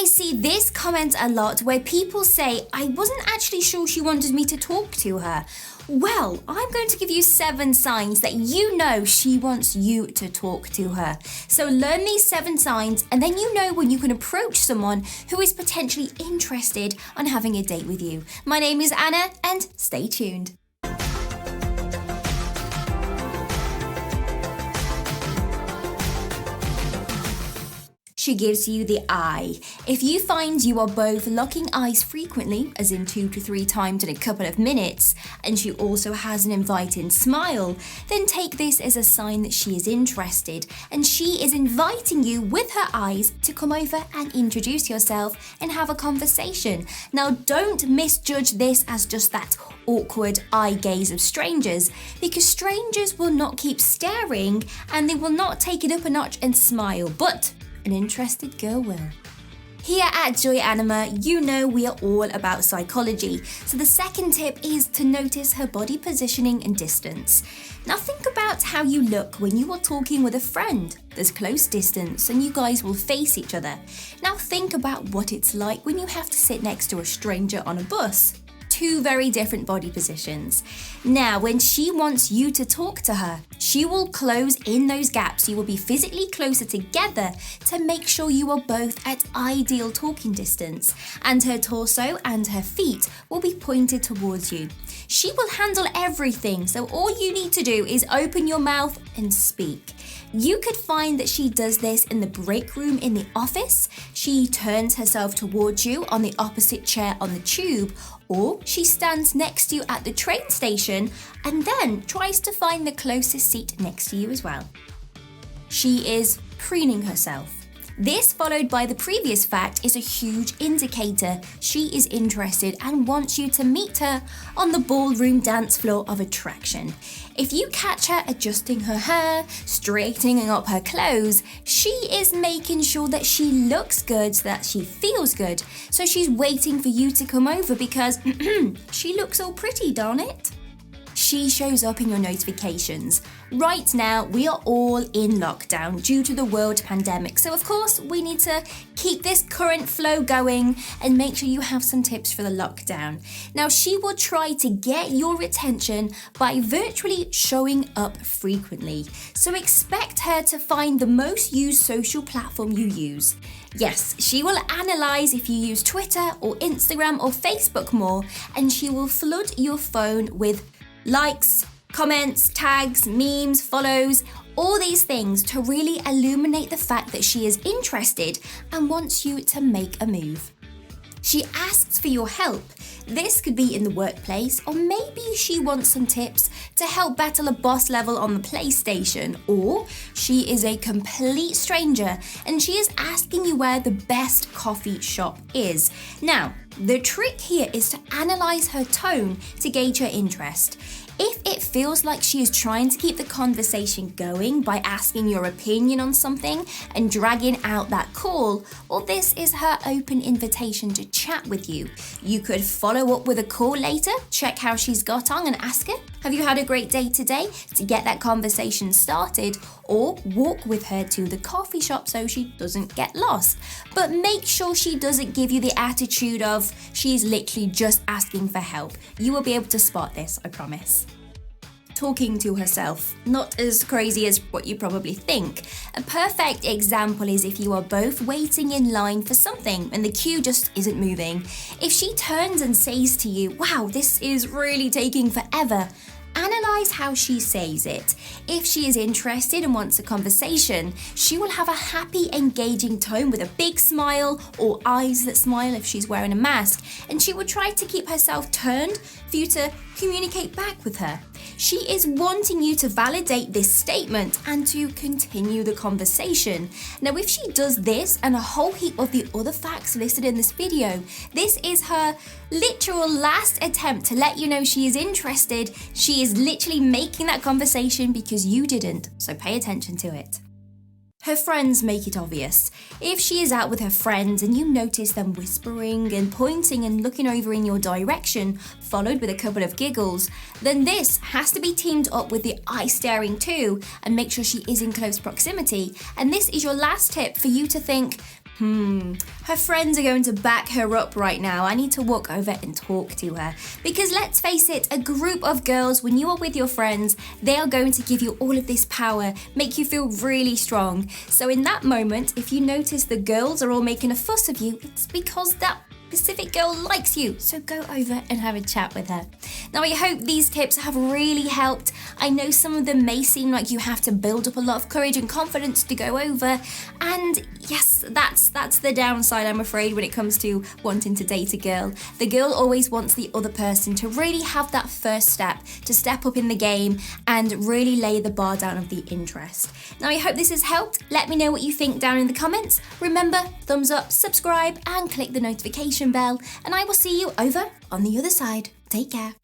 I see this comment a lot where people say, I wasn't actually sure she wanted me to talk to her. Well, I'm going to give you 7 signs that you know she wants you to talk to her. So learn these 7 signs and then you know when you can approach someone who is potentially interested on having a date with you. My name is Anna and stay tuned. She gives you the eye. If you find you are both locking eyes frequently, as in 2 to 3 times in a couple of minutes, and she also has an inviting smile, then take this as a sign that she is interested and she is inviting you with her eyes to come over and introduce yourself and have a conversation. Now, don't misjudge this as just that awkward eye gaze of strangers, because strangers will not keep staring and they will not take it up a notch and smile, but an interested girl will. Here at Joyanima, you know we are all about psychology, so the second tip is to notice her body positioning and distance. Now think about how you look when you are talking with a friend. There's close distance and you guys will face each other. Now think about what it's like when you have to sit next to a stranger on a bus. 2 very different body positions. Now, when she wants you to talk to her, she will close in those gaps. You will be physically closer together to make sure you are both at ideal talking distance, and her torso and her feet will be pointed towards you. She will handle everything, so all you need to do is open your mouth and speak. You could find that she does this in the break room in the office. She turns herself towards you on the opposite chair on the tube, or she stands next to you at the train station and then tries to find the closest seat next to you as well. She is preening herself. This, followed by the previous fact, is a huge indicator she is interested and wants you to meet her on the ballroom dance floor of attraction. If you catch her adjusting her hair, straightening up her clothes, she is making sure that she looks good, that she feels good. So she's waiting for you to come over because she looks all pretty, darn it. She shows up in your notifications. Right now, we are all in lockdown due to the world pandemic. So of course, we need to keep this current flow going and make sure you have some tips for the lockdown. Now, she will try to get your attention by virtually showing up frequently. So expect her to find the most used social platform you use. Yes, she will analyze if you use Twitter or Instagram or Facebook more, and she will flood your phone with likes, comments, tags, memes, follows, all these things to really illuminate the fact that she is interested and wants you to make a move. She asks for your help. This could be in the workplace, or maybe she wants some tips to help battle a boss level on the PlayStation, or she is a complete stranger and she is asking you where the best coffee shop is. Now, the trick here is to analyze her tone to gauge her interest. If it feels like she is trying to keep the conversation going by asking your opinion on something and dragging out that call, well, this is her open invitation to chat with you. You could follow up with a call later, check how she's got on and ask her, have you had a great day today, to get that conversation started, or walk with her to the coffee shop so she doesn't get lost. But make sure she doesn't give you the attitude of she's literally just asking for help. You will be able to spot this, I promise. Talking to herself. Not as crazy as what you probably think. A perfect example is if you are both waiting in line for something and the queue just isn't moving. If she turns and says to you, wow, this is really taking forever, analyze how she says it. If she is interested and wants a conversation, she will have a happy, engaging tone with a big smile or eyes that smile if she's wearing a mask, and she will try to keep herself turned for you to communicate back with her. She is wanting you to validate this statement and to continue the conversation. Now, if she does this and a whole heap of the other facts listed in this video, this is her literal last attempt to let you know she is interested. She is literally making that conversation because you didn't, so pay attention to it. Her friends make it obvious. If she is out with her friends and you notice them whispering and pointing and looking over in your direction, followed with a couple of giggles, then this has to be teamed up with the eye staring too, and make sure she is in close proximity. And this is your last tip for you to think, Her friends are going to back her up right now. I need to walk over and talk to her. Because let's face it, a group of girls, when you are with your friends, they are going to give you all of this power, make you feel really strong. So in that moment, if you notice the girls are all making a fuss of you, it's because that specific girl likes you, so go over and have a chat with her. Now, I hope these tips have really helped. I know some of them may seem like you have to build up a lot of courage and confidence to go over, and yes, that's the downside, I'm afraid, when it comes to wanting to date a girl. The girl always wants the other person to really have that first step, to step up in the game and really lay the bar down of the interest. Now, I hope this has helped. Let me know what you think down in the comments. Remember, thumbs up, subscribe, and click the notification bell, and I will see you over on the other side. Take care.